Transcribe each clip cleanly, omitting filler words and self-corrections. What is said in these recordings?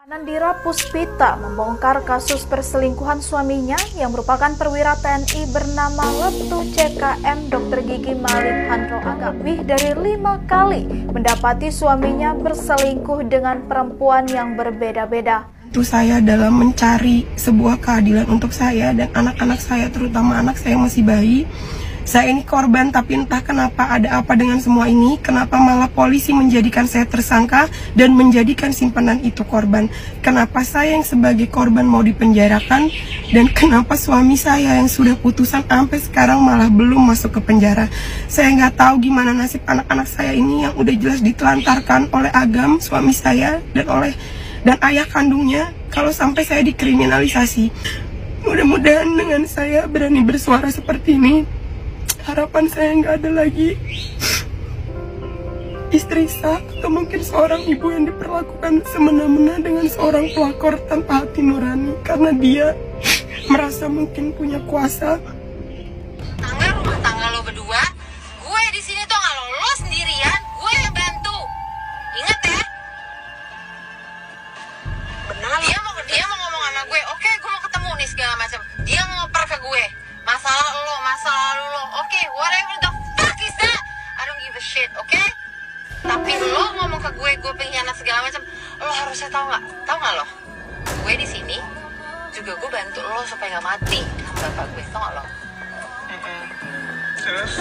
Anandira Puspita membongkar kasus perselingkuhan suaminya yang merupakan perwira TNI bernama Letu CKM Dr. Gigi Malik Handro Agam. Lebih dari 5 kali mendapati suaminya berselingkuh dengan perempuan yang berbeda-beda. Itu saya dalam mencari sebuah keadilan untuk saya dan anak-anak saya, terutama anak saya yang masih bayi. Saya ini korban, tapi entah kenapa ada apa dengan semua ini. Kenapa malah polisi menjadikan saya tersangka dan menjadikan simpanan itu korban. Kenapa saya yang sebagai korban mau dipenjarakan, dan kenapa suami saya yang sudah putusan sampai sekarang malah belum masuk ke penjara. Saya nggak tahu gimana nasib anak-anak saya ini yang udah jelas ditelantarkan oleh Agam, suami saya, dan ayah kandungnya, kalau sampai saya dikriminalisasi. Mudah-mudahan dengan saya berani bersuara seperti ini, harapan saya nggak ada lagi istri sah atau mungkin seorang ibu yang diperlakukan semena-mena dengan seorang pelakor tanpa hati nurani karena dia merasa mungkin punya kuasa. Rumah tangga lo berdua, gue di sini tuh nggak lo sendirian, gue yang bantu. Ingat ya. Benar. Dia mau ngomong sama gue, oke, gue mau ketemu nih segala macam. Dia ngoper ke gue. Masalah lo, masa lalu lo, oke, whatever the fuck is that, I don't give a shit, oke? Tapi lo ngomong ke gue pengkhianat segala macam, lo harusnya tahu nggak lo? Gue di sini juga gue bantu lo supaya nggak mati sama bapak gue, tau nggak lo? Terus?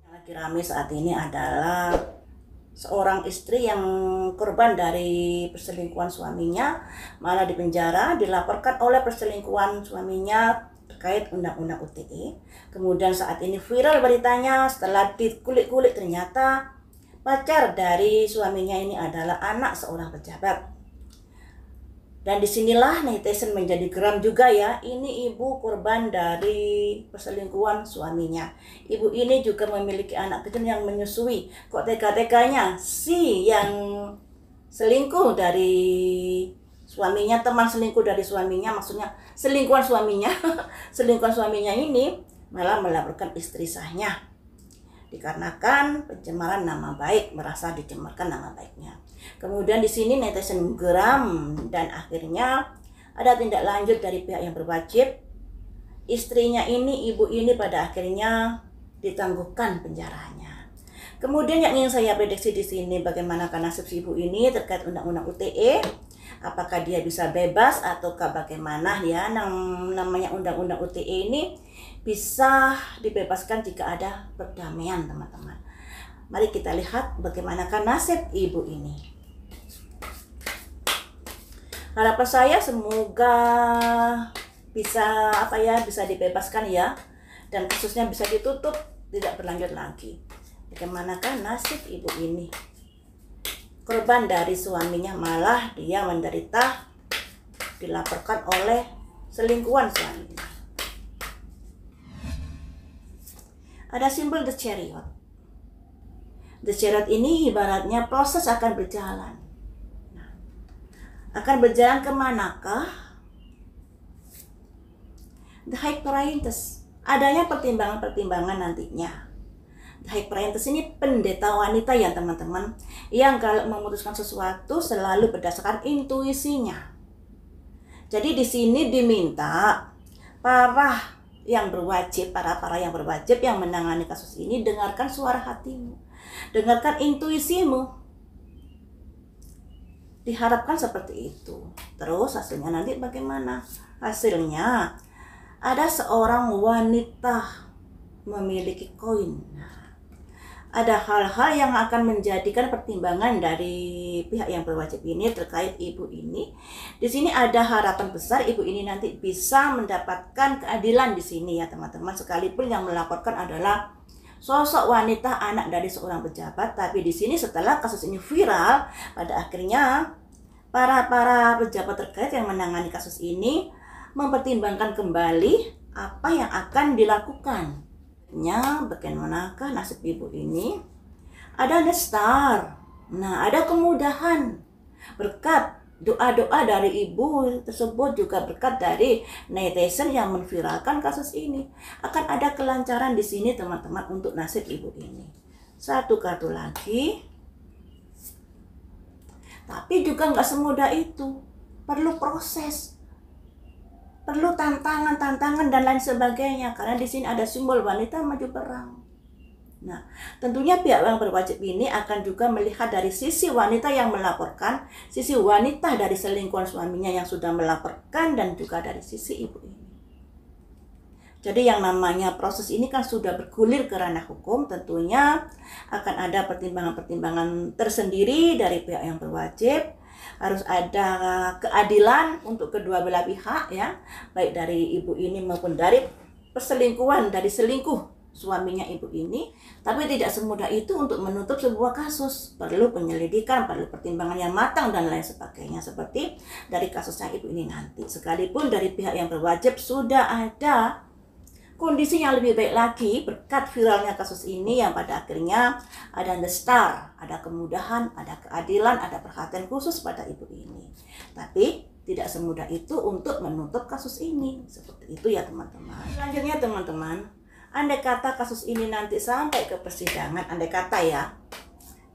Yang lagi rame saat ini adalah seorang istri yang korban dari perselingkuhan suaminya malah dipenjara, dilaporkan oleh perselingkuhan suaminya terkait undang-undang UTE. Kemudian saat ini viral beritanya setelah dikulik-kulik ternyata pacar dari suaminya ini adalah anak seorang pejabat. Dan disinilah netizen menjadi geram juga ya, ini ibu korban dari perselingkuhan suaminya. Ibu ini juga memiliki anak kecil yang menyusui. Kok tega-teganya si yang selingkuh dari suaminya, teman selingkuh dari suaminya, maksudnya selingkuhan suaminya, selingkuhan suaminya ini malah melaporkan istri sahnya. Dikarenakan pencemaran nama baik, merasa dicemarkan nama baiknya. Kemudian di sini netizen geram dan akhirnya ada tindak lanjut dari pihak yang berwajib. Istrinya ini, ibu ini pada akhirnya ditangguhkan penjaranya. Kemudian yang ingin saya prediksi di sini bagaimana nasib si ibu ini terkait undang-undang UTE. Apakah dia bisa bebas ataukah bagaimana ya, namanya undang-undang UTE ini bisa dibebaskan jika ada perdamaian, teman-teman. Mari kita lihat bagaimana nasib ibu ini. Harapan saya semoga bisa bisa dibebaskan ya, dan kasusnya bisa ditutup, tidak berlanjut lagi. Bagaimana nasib ibu ini? Korban dari suaminya malah dia menderita, dilaporkan oleh selingkuhan suaminya. Ada simbol The Chariot. The Chariot ini ibaratnya proses akan berjalan. Nah, akan berjalan kemanakah? The High Priestess. Adanya pertimbangan-pertimbangan nantinya. The High Priestess ini pendeta wanita ya teman-teman, yang kalau memutuskan sesuatu selalu berdasarkan intuisinya. Jadi di sini diminta para yang berwajib yang menangani kasus ini, dengarkan suara hatimu, dengarkan intuisimu. Diharapkan seperti itu. Terus hasilnya nanti bagaimana? Hasilnya ada seorang wanita memiliki koin. Ada hal-hal yang akan menjadikan pertimbangan dari pihak yang berwajib ini terkait ibu ini. Di sini ada harapan besar ibu ini nanti bisa mendapatkan keadilan di sini ya teman-teman. Sekalipun yang melaporkan adalah sosok wanita anak dari seorang pejabat, tapi di sini setelah kasus ini viral, pada akhirnya para pejabat terkait yang menangani kasus ini mempertimbangkan kembali apa yang akan dilakukan. Bagaimanakah nasib ibu ini? Ada the star. Nah, ada kemudahan berkat doa-doa dari ibu tersebut juga berkat dari netizen yang menviralkan kasus ini. Akan ada kelancaran di sini teman-teman untuk nasib ibu ini. Satu kartu lagi. Tapi juga nggak semudah itu. Perlu proses. Perlu tantangan dan lain sebagainya. Karena di sini ada simbol wanita maju perang. Nah, tentunya pihak yang berwajib ini akan juga melihat dari sisi wanita yang melaporkan, sisi wanita dari selingkuhan suaminya yang sudah melaporkan, dan juga dari sisi ibu ini. Jadi yang namanya proses ini kan sudah bergulir ke ranah hukum, tentunya akan ada pertimbangan-pertimbangan tersendiri dari pihak yang berwajib. Harus ada keadilan untuk kedua belah pihak ya, baik dari ibu ini maupun dari perselingkuhan, dari selingkuh suaminya ibu ini. Tapi tidak semudah itu untuk menutup sebuah kasus. Perlu penyelidikan, perlu pertimbangan yang matang dan lain sebagainya. Seperti dari kasusnya ibu ini nanti. Sekalipun dari pihak yang berwajib sudah ada kondisi yang lebih baik lagi berkat viralnya kasus ini yang pada akhirnya ada the star, ada kemudahan, ada keadilan, ada perhatian khusus pada ibu ini. Tapi tidak semudah itu untuk menutup kasus ini. Seperti itu ya teman-teman. Selanjutnya teman-teman, andai kata kasus ini nanti sampai ke persidangan, andai kata ya,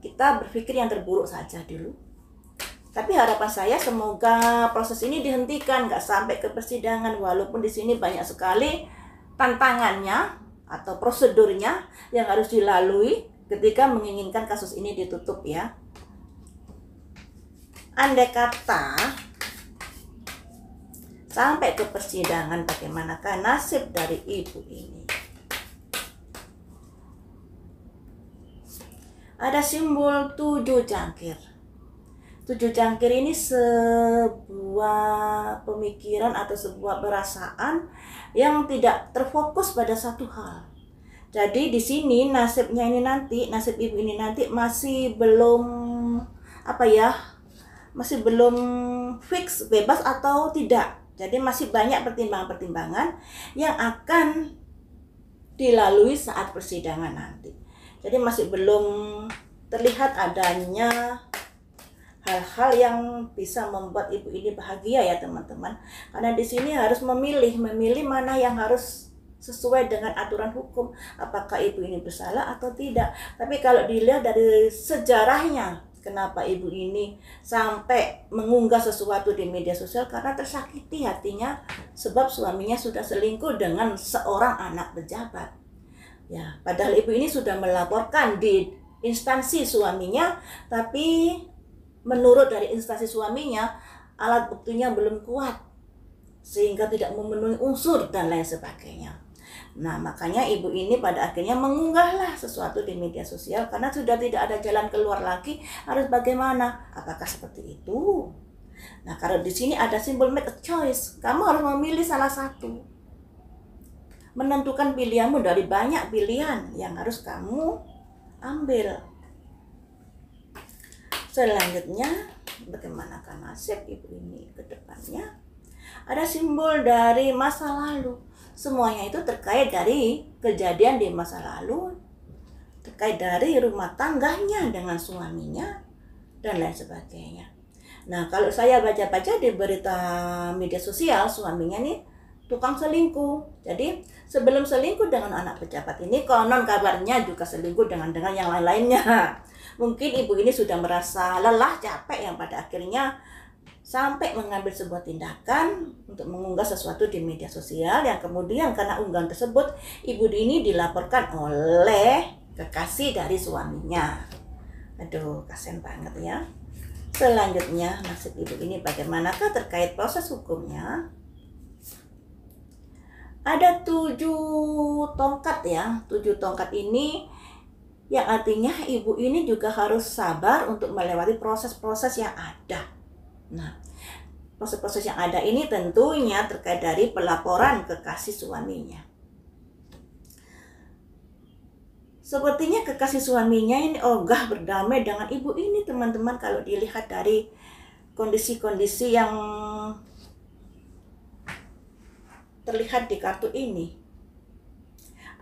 kita berpikir yang terburuk saja dulu. Tapi harapan saya semoga proses ini dihentikan, nggak sampai ke persidangan, walaupun di sini banyak sekali tantangannya atau prosedurnya yang harus dilalui ketika menginginkan kasus ini ditutup ya. Andai kata sampai ke persidangan, bagaimanakah nasib dari ibu ini? Ada simbol 7 cangkir. 7 cangkir ini sebuah pemikiran atau sebuah perasaan yang tidak terfokus pada satu hal. Jadi di sini nasibnya ini nanti, nasib ibu ini nanti masih belum masih belum fix, bebas atau tidak. Jadi masih banyak pertimbangan-pertimbangan yang akan dilalui saat persidangan nanti. Jadi masih belum terlihat adanya hal-hal yang bisa membuat ibu ini bahagia ya teman-teman. Karena di sini harus memilih mana yang harus sesuai dengan aturan hukum. Apakah ibu ini bersalah atau tidak. Tapi kalau dilihat dari sejarahnya, kenapa ibu ini sampai mengunggah sesuatu di media sosial? Karena tersakiti hatinya sebab suaminya sudah selingkuh dengan seorang anak pejabat. Ya, padahal ibu ini sudah melaporkan di instansi suaminya, tapi menurut dari instansi suaminya, alat buktinya belum kuat, sehingga tidak memenuhi unsur dan lain sebagainya. Nah, makanya ibu ini pada akhirnya mengunggahlah sesuatu di media sosial, karena sudah tidak ada jalan keluar lagi, harus bagaimana? Apakah seperti itu? Nah, kalau di sini ada simbol make a choice, kamu harus memilih salah satu. Menentukan pilihanmu dari banyak pilihan yang harus kamu ambil. Selanjutnya, bagaimanakah nasib ibu ini ke depannya? Ada simbol dari masa lalu. Semuanya itu terkait dari kejadian di masa lalu, terkait dari rumah tangganya dengan suaminya, dan lain sebagainya. Nah, kalau saya baca-baca di berita media sosial, suaminya nih tukang selingkuh. Jadi sebelum selingkuh dengan anak pejabat ini, konon kabarnya juga selingkuh dengan yang lain-lainnya. Mungkin ibu ini sudah merasa lelah, capek, yang pada akhirnya sampai mengambil sebuah tindakan untuk mengunggah sesuatu di media sosial, yang kemudian karena unggahan tersebut ibu ini dilaporkan oleh kekasih dari suaminya. Aduh, kasihan banget ya. Selanjutnya, nasib ibu ini bagaimanakah terkait proses hukumnya? Ada 7 tongkat ya. 7 tongkat ini yang artinya ibu ini juga harus sabar untuk melewati proses-proses yang ada. Nah, proses-proses yang ada ini tentunya terkait dari pelaporan kekasih suaminya. Sepertinya kekasih suaminya ini ogah berdamai dengan ibu ini teman-teman, kalau dilihat dari kondisi-kondisi yang terlihat di kartu ini.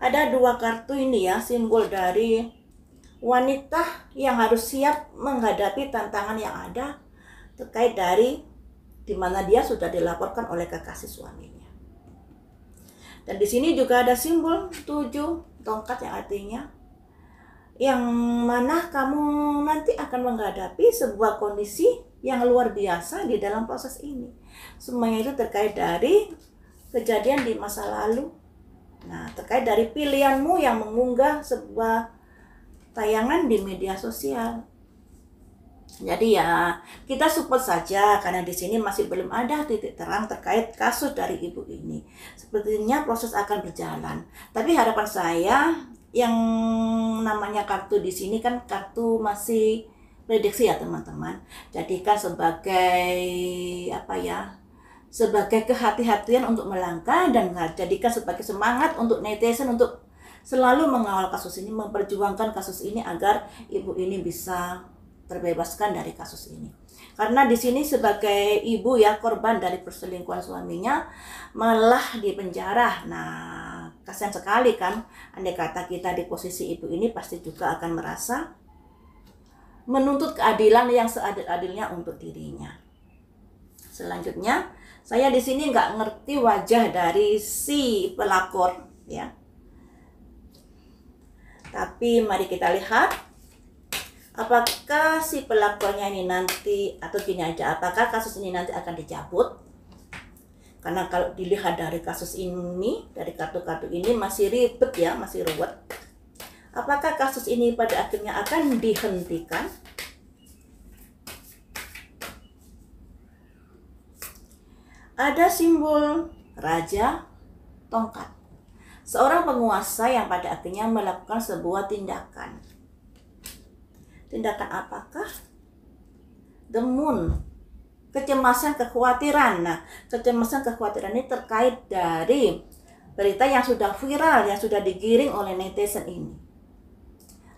Ada 2 kartu ini ya, simbol dari wanita yang harus siap menghadapi tantangan yang ada, terkait dari di mana dia sudah dilaporkan oleh kekasih suaminya. Dan di sini juga ada simbol 7 tongkat yang artinya yang mana kamu nanti akan menghadapi sebuah kondisi yang luar biasa di dalam proses ini. Semuanya itu terkait dari kejadian di masa lalu. Nah, terkait dari pilihanmu yang mengunggah sebuah tayangan di media sosial. Jadi ya, kita support saja karena di sini masih belum ada titik terang terkait kasus dari ibu ini. Sepertinya proses akan berjalan. Tapi harapan saya yang namanya kartu di sini kan kartu masih prediksi ya teman-teman. Jadikan sebagai apa ya? Sebagai kehati-hatian untuk melangkah dan jadikan sebagai semangat untuk netizen untuk selalu mengawal kasus ini, memperjuangkan kasus ini agar ibu ini bisa terbebaskan dari kasus ini. Karena di sini sebagai ibu ya korban dari perselingkuhan suaminya malah di penjara. Nah, kasihan sekali kan. Andai kata kita di posisi ibu ini pasti juga akan merasa menuntut keadilan yang seadil-adilnya untuk dirinya. Selanjutnya, saya di sini nggak ngerti wajah dari si pelakor ya. Tapi mari kita lihat apakah si pelakunya ini nanti, atau gini aja, apakah kasus ini nanti akan dicabut? Karena kalau dilihat dari kasus ini, dari kartu-kartu ini masih ribet ya, masih ruwet. Apakah kasus ini pada akhirnya akan dihentikan? Ada simbol Raja Tongkat. Seorang penguasa yang pada akhirnya melakukan sebuah tindakan. Tindakan apakah? The Moon. Kecemasan, kekhawatiran. Nah, kecemasan, kekhawatiran ini terkait dari berita yang sudah viral, yang sudah digiring oleh netizen ini.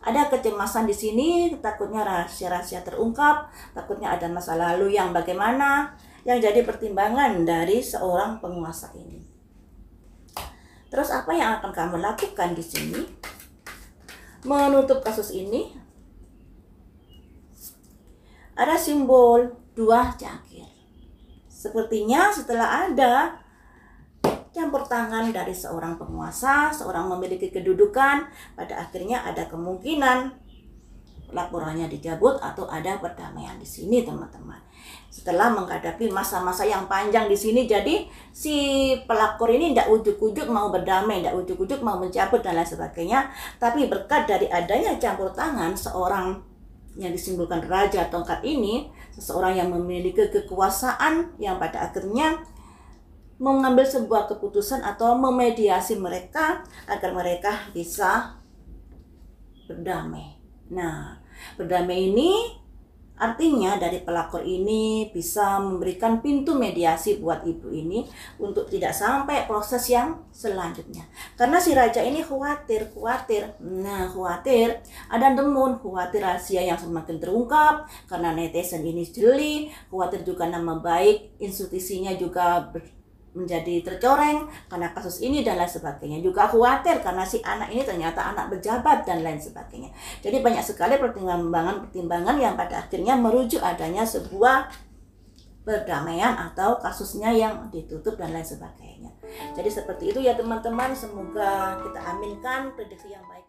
Ada kecemasan di sini, takutnya rahasia-rahasia terungkap, takutnya ada masa lalu yang bagaimana, yang jadi pertimbangan dari seorang penguasa ini. Terus apa yang akan kamu lakukan di sini? Menutup kasus ini. Ada simbol 2 cangkir. Sepertinya setelah ada campur tangan dari seorang penguasa, seorang memiliki kedudukan, pada akhirnya ada kemungkinan laporannya dicabut atau ada perdamaian di sini, teman-teman. Setelah menghadapi masa-masa yang panjang di sini, jadi si pelakor ini tidak ujuk-ujuk mau berdamai, tidak ujuk-ujuk mau mencabut dan lain sebagainya, tapi berkat dari adanya campur tangan seorang yang disimbolkan Raja Tongkat ini, seseorang yang memiliki kekuasaan yang pada akhirnya mengambil sebuah keputusan atau memediasi mereka agar mereka bisa berdamai. Nah, berdamai ini artinya dari pelakor ini bisa memberikan pintu mediasi buat ibu ini untuk tidak sampai proses yang selanjutnya. Karena si raja ini khawatir. Nah, khawatir ada The Moon, khawatir rahasia yang semakin terungkap karena netizen ini jeli, khawatir juga nama baik institusinya juga menjadi tercoreng karena kasus ini dan lain sebagainya. Juga khawatir karena si anak ini ternyata anak pejabat dan lain sebagainya. Jadi banyak sekali pertimbangan yang pada akhirnya merujuk adanya sebuah perdamaian atau kasusnya yang ditutup dan lain sebagainya. Jadi seperti itu ya teman-teman, semoga kita aminkan prediksi yang baik.